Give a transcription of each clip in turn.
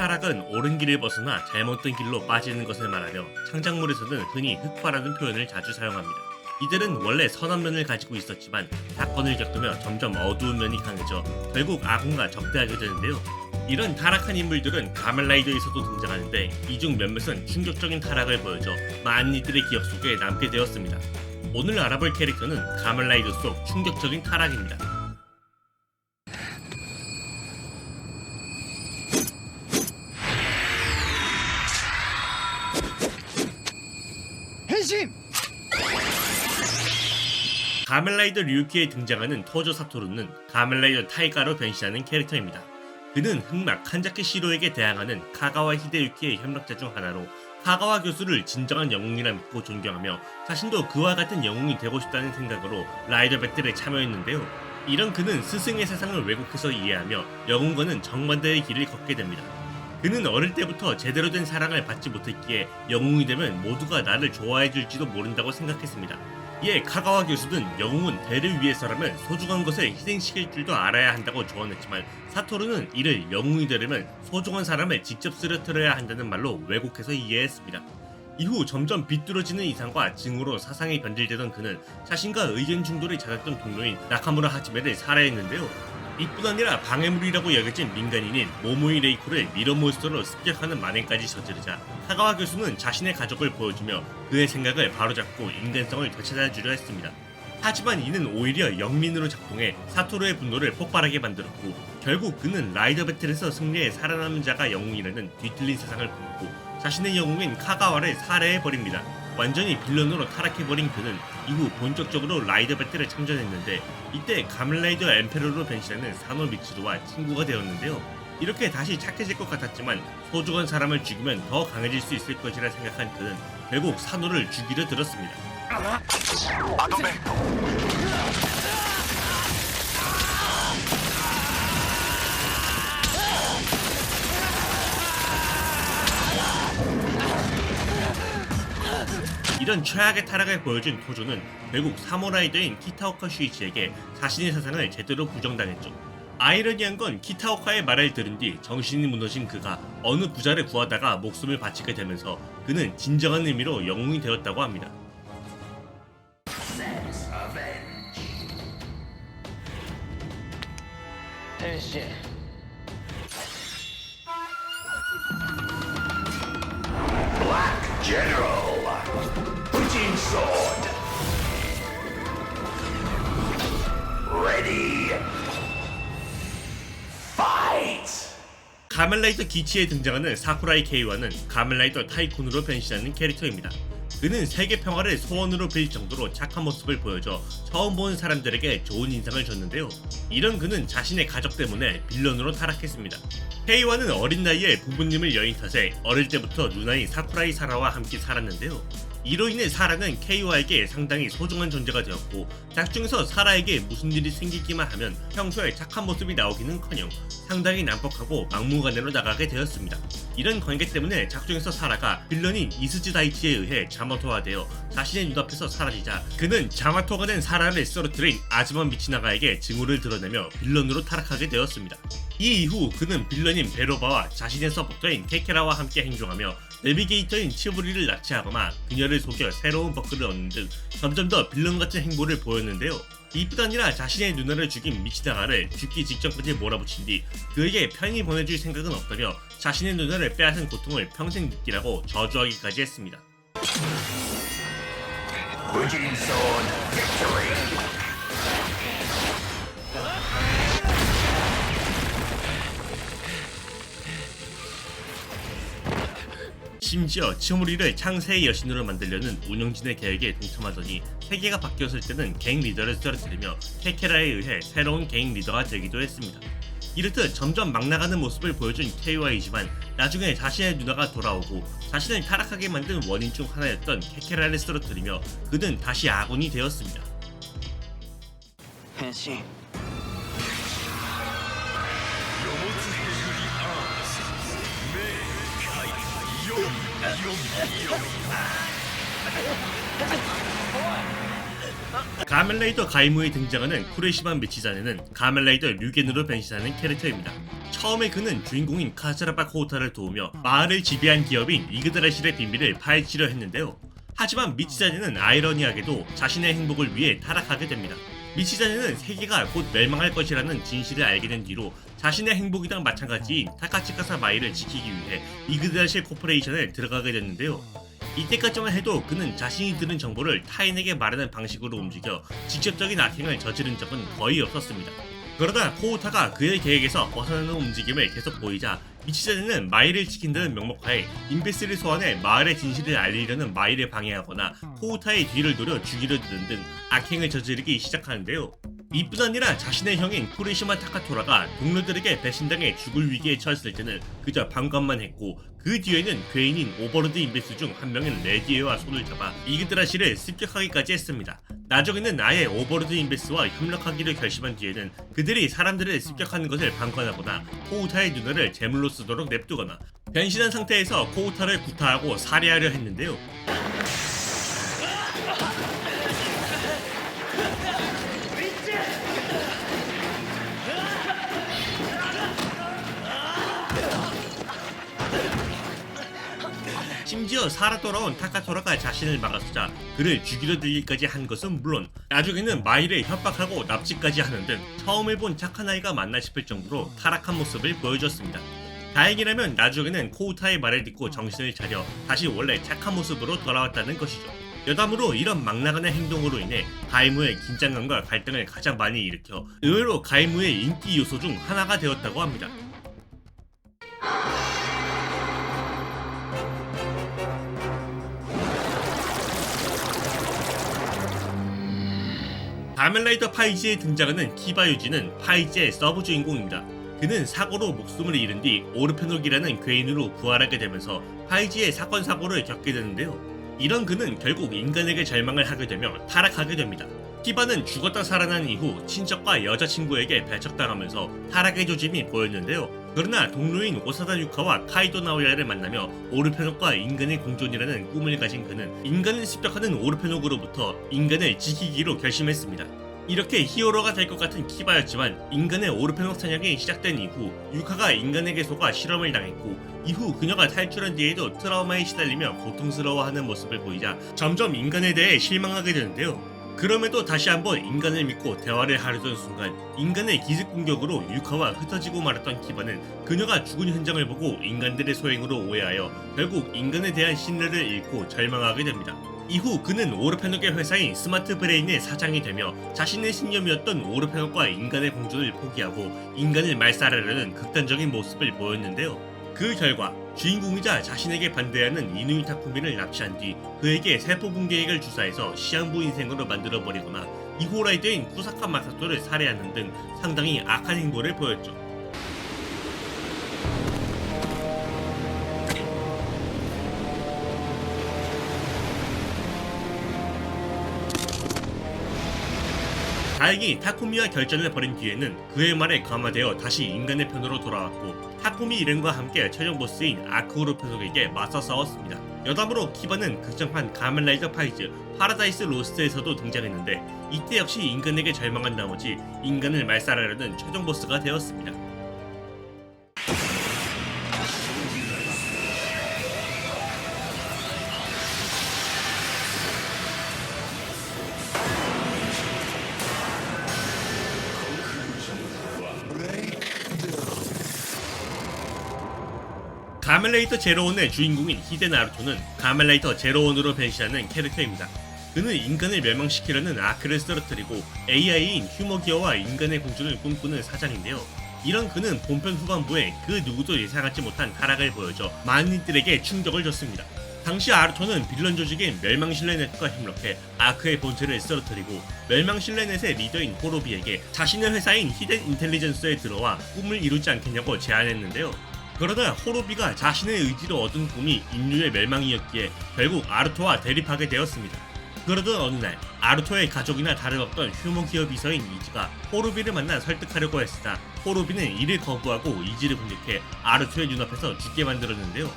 타락은 옳은 길을 벗어나 잘못된 길로 빠지는 것을 말하며 창작물에서는 흔히 흑화라는 표현을 자주 사용합니다. 이들은 원래 선한 면을 가지고 있었지만 사건을 겪으며 점점 어두운 면이 강해져 결국 악운과 적대하게 되는데요. 이런 타락한 인물들은 가멜라이더에서도 등장하는데 이 중 몇몇은 충격적인 타락을 보여줘 많은 이들의 기억 속에 남게 되었습니다. 오늘 알아볼 캐릭터는 가멜라이더 속 충격적인 타락입니다.変身! 가멜라이더 류키에 등장하는 토조 사토루는 가멜라이더 타이가로 변신하는 캐릭터입니다. 그는 흑막 칸자키 시로에게 대항하는 카가와 히데유키의 협력자 중 하나로 카가와 교수를 진정한 영웅이라 믿고 존경하며 자신도 그와 같은 영웅이 되고 싶다는 생각으로 라이더 배틀에 참여했는데요. 이런 그는 스승의 세상을 왜곡해서 이해하며 영웅과는 정반대의 길을 걷게 됩니다. 그는 어릴 때부터 제대로 된 사랑을 받지 못했기에 영웅이 되면 모두가 나를 좋아해줄지도 모른다고 생각했습니다. 이에 카가와 교수는 영웅은 대를 위해서라면 소중한 것을 희생시킬 줄도 알아야 한다고 조언했지만 사토루는 이를 영웅이 되려면 소중한 사람을 직접 쓰러뜨려야 한다는 말로 왜곡해서 이해했습니다. 이후 점점 비뚤어지는 이상과 증오로 사상이 변질되던 그는 자신과 의견 충돌이 잦았던 동료인 나카무라 하지메를 살해했는데요. 이뿐 아니라 방해물이라고 여겨진 민간인인 모모이 레이코를 미러몬스터로 습격하는 만행까지 저지르자 카가와 교수는 자신의 가족을 보여주며 그의 생각을 바로잡고 인간성을 되찾아주려 했습니다. 하지만 이는 오히려 영민으로 작동해 사토루의 분노를 폭발하게 만들었고 결국 그는 라이더 배틀에서 승리해 살아남은 자가 영웅이라는 뒤틀린 세상을 품고 자신의 영웅인 카가와를 살해해버립니다. 완전히 빌런으로 타락해버린 그는 이후 본격적으로 라이더 배틀에 참전했는데 이때 가멜라이더 엠페러로 변신하는 사노 미츠루와 친구가 되었는데요. 이렇게 다시 착해질 것 같았지만 소중한 사람을 죽이면 더 강해질 수 있을 것이라 생각한 그는 결국 사노를 죽이려 들었습니다. 이런 최악의 타락을 보여준 토조는 결국 사무라이더인 키타오카 슈이치에게 자신의 사상을 제대로 부정당했죠. 아이러니한 건 키타오카의 말을 들은 뒤 정신이 무너진 그가 어느 부자를 구하다가 목숨을 바치게 되면서 그는 진정한 의미로 영웅이 되었다고 합니다. Black General, Fujin Sword, Ready, Fight! 가멜라이더 기치에 등장하는 사쿠라이 케이와는 가멜라이더 타이쿤으로 변신하는 캐릭터입니다. 그는 세계 평화를 소원으로 빌 정도로 착한 모습을 보여줘 처음 본 사람들에게 좋은 인상을 줬는데요. 이런 그는 자신의 가족 때문에 빌런으로 타락했습니다. 케이와는 어린 나이에 부모님을 여인 탓에 어릴 때부터 누나인 사쿠라이 사라와 함께 살았는데요. 이로 인해 사라는 케이와에게 상당히 소중한 존재가 되었고 작중에서 사라에게 무슨 일이 생기기만 하면 평소에 착한 모습이 나오기는커녕 상당히 난폭하고 막무가내로 나가게 되었습니다. 이런 관계 때문에 작중에서 사라가 빌런인 이스즈 다이치에 의해 자마토화되어 자신의 눈앞에서 사라지자 그는 자마토가 된 사라를 쓰러뜨린 아즈마 미치나가에게 증오를 드러내며 빌런으로 타락하게 되었습니다. 이 이후 그는 빌런인 베로바와 자신의 서포터인 케케라와 함께 행동하며 내비게이터인 치부리를 납치하거나 그녀를 속여 새로운 버크를 얻는 등 점점 더 빌런 같은 행보를 보였는데요. 이뿐 아니라 자신의 누나를 죽인 미치나가를 죽기 직전까지 몰아붙인 뒤 그에게 편히 보내줄 생각은 없다며 자신의 누나를 빼앗은 고통을 평생 느끼라고 저주하기까지 했습니다. Fujin Sword, Victory! 심지어 치무리를 창세의 여신으로 만들려는 운영진의 계획에 동참하더니 세계가 바뀌었을 때는 갱 리더를 쓰러뜨리며 케케라에 의해 새로운 갱 리더가 되기도 했습니다. 이렇듯 점점 막 나가는 모습을 보여준 케이와이지만 나중에 자신의 누나가 돌아오고 자신을 타락하게 만든 원인 중 하나였던 케케라를 쓰러뜨리며 그는 다시 아군이 되었습니다. 変身 가멜라이더 가이무에 등장하는 쿠레시반 미치자네는 가멜라이더 류겐으로 변신하는 캐릭터입니다. 처음에 그는 주인공인 카사라바 코우타를 도우며 마을을 지배한 기업인 이그드라실의 비밀을 파헤치려 했는데요. 하지만 미치자네는 아이러니하게도 자신의 행복을 위해 타락하게 됩니다. 미치자네는 세계가 곧 멸망할 것이라는 진실을 알게 된 뒤로 자신의 행복이랑 마찬가지인 타카치카사 마일을 지키기 위해 이그드라실 코퍼레이션에 들어가게 됐는데요. 이때까지만 해도 그는 자신이 들은 정보를 타인에게 말하는 방식으로 움직여 직접적인 악행을 저지른 적은 거의 없었습니다. 그러다 코우타가 그의 계획에서 벗어나는 움직임을 계속 보이자 미치자네는 마일을 지킨다는 명목하에 임베스를 소환해 마을의 진실을 알리려는 마일을 방해하거나 코우타의 뒤를 노려 죽이려 드는 등 악행을 저지르기 시작하는데요. 이뿐 아니라 자신의 형인 쿠리시마 타카토라가 동료들에게 배신당해 죽을 위기에 처했을 때는 그저 방관만 했고, 그 뒤에는 괴인인 오버로드 인베스 중 한 명인 레디에와 손을 잡아 이그드라시를 습격하기까지 했습니다. 나중에는 아예 오버로드 인베스와 협력하기를 결심한 뒤에는 그들이 사람들을 습격하는 것을 방관하거나 코우타의 누나를 제물로 쓰도록 냅두거나 변신한 상태에서 코우타를 구타하고 살해하려 했는데요. 심지어 살아 돌아온 타카토라가 자신을 막아서자 그를 죽이려 들기까지 한 것은 물론 나중에는 마일을 협박하고 납치까지 하는 등 처음 본 착한 아이가 맞나 싶을 정도로 타락한 모습을 보여줬습니다. 다행이라면 나중에는 코우타의 말을 듣고 정신을 차려 다시 원래 착한 모습으로 돌아왔다는 것이죠. 여담으로 이런 막 나가는 행동으로 인해 가이무의 긴장감과 갈등을 가장 많이 일으켜 의외로 가이무의 인기 요소 중 하나가 되었다고 합니다. 가면라이더 파이지에 등장하는 키바 유지는 파이지의 서브 주인공입니다. 그는 사고로 목숨을 잃은 뒤 오르페녹이라는 괴인으로 부활하게 되면서 파이지의 사건사고를 겪게 되는데요. 이런 그는 결국 인간에게 절망을 하게 되며 타락하게 됩니다. 키바는 죽었다 살아난 이후 친척과 여자친구에게 배척당하면서 타락의 조짐이 보였는데요. 그러나 동료인 오사다 유카와 카이도 나오야를 만나며 오르페녹과 인간의 공존이라는 꿈을 가진 그는 인간을 습격하는 오르페녹으로부터 인간을 지키기로 결심했습니다. 이렇게 히어로가 될 것 같은 키바였지만 인간의 오르페녹 사냥이 시작된 이후 유카가 인간에게 속아 실험을 당했고, 이후 그녀가 탈출한 뒤에도 트라우마에 시달리며 고통스러워하는 모습을 보이자 점점 인간에 대해 실망하게 되는데요. 그럼에도 다시 한번 인간을 믿고 대화를 하려던 순간 인간의 기습 공격으로 유카와 흩어지고 말았던 키바는 그녀가 죽은 현장을 보고 인간들의 소행으로 오해하여 결국 인간에 대한 신뢰를 잃고 절망하게 됩니다. 이후 그는 오르페녹의 회사인 스마트 브레인의 사장이 되며 자신의 신념이었던 오르페녹과 인간의 공존을 포기하고 인간을 말살하려는 극단적인 모습을 보였는데요. 그 결과 주인공이자 자신에게 반대하는 이누이 타쿠미를 납치한 뒤 그에게 세포 붕괴액을 주사해서 시한부 인생으로 만들어버리거나 이호라이더인 쿠사카 마사토를 살해하는 등 상당히 악한 행보를 보였죠. 다행히 타쿠미와 결전을 벌인 뒤에는 그의 말에 감화되어 다시 인간의 편으로 돌아왔고 타쿠미 일행과 함께 최종 보스인 아크오르페녹에게 맞서 싸웠습니다. 여담으로 키바는 극장판 가면라이더 파이즈 파라다이스 로스트에서도 등장했는데 이때 역시 인간에게 절망한 나머지 인간을 말살하려는 최종 보스가 되었습니다. 가면라이더 제로원의 주인공인 히데 나루토는 가면라이더 제로원으로 변신하는 캐릭터입니다. 그는 인간을 멸망시키려는 아크를 쓰러뜨리고 AI인 휴머기어와 인간의 공존을 꿈꾸는 사장인데요. 이런 그는 본편 후반부에 그 누구도 예상하지 못한 타락을 보여줘 많은 이들에게 충격을 줬습니다. 당시 아루토는 빌런 조직인 멸망실레넷과 협력해 아크의 본체를 쓰러뜨리고 멸망실레넷의 리더인 호로비에게 자신의 회사인 히덴 인텔리전스에 들어와 꿈을 이루지 않겠냐고 제안했는데요. 그러다 호로비가 자신의 의지로 얻은 꿈이 인류의 멸망이었기에 결국 아루토와 대립하게 되었습니다. 그러던 어느 날 아루토의 가족이나 다름없던 휴머기어 비서인 이지가 호로비를 만나 설득하려고 했으나 호로비는 이를 거부하고 이지를 공격해 아루토의 눈앞에서 죽게 만들었는데요.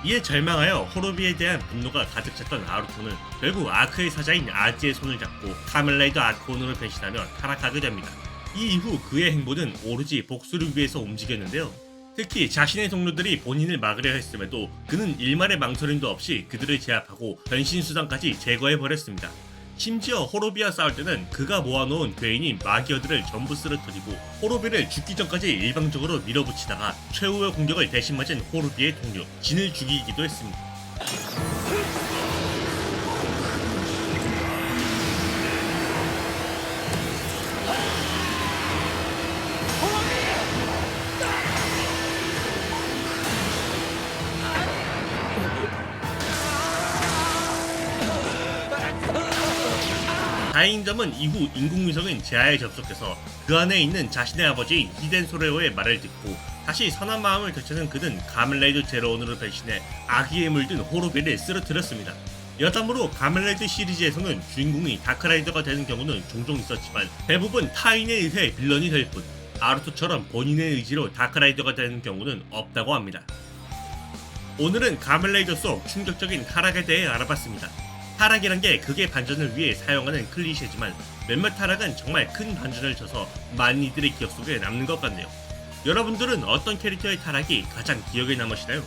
이에 절망하여 호로비에 대한 분노가 가득 찼던 아루토는 결국 아크의 사자인 아지의 손을 잡고 카멜라이더 아크온으로 변신하며 타락하게 됩니다. 이 이후 그의 행보는 오로지 복수를 위해서 움직였는데요. 특히 자신의 동료들이 본인을 막으려 했음에도 그는 일말의 망설임도 없이 그들을 제압하고 변신 수단까지 제거해버렸습니다. 심지어 호로비와 싸울 때는 그가 모아놓은 괴인인 마기어들을 전부 쓰러뜨리고 호로비를 죽기 전까지 일방적으로 밀어붙이다가 최후의 공격을 대신 맞은 호로비의 동료 진을 죽이기도 했습니다. 다행인 점은 이후 인공위성인 제아에 접속해서 그 안에 있는 자신의 아버지인 히덴 소레오의 말을 듣고 다시 선한 마음을 되찾은 그는 가멜라이더 제로원으로 변신해 아기에 물든 호로비를 쓰러뜨렸습니다. 여담으로 가멜라이더 시리즈에서는 주인공이 다크라이더가 되는 경우는 종종 있었지만 대부분 타인에 의해 빌런이 될 뿐 아루토처럼 본인의 의지로 다크라이더가 되는 경우는 없다고 합니다. 오늘은 가멜라이더 속 충격적인 타락에 대해 알아봤습니다. 타락이란 게 극의 반전을 위해 사용하는 클리셰지만 몇몇 타락은 정말 큰 반전을 줘서 많은 이들의 기억 속에 남는 것 같네요. 여러분들은 어떤 캐릭터의 타락이 가장 기억에 남으시나요?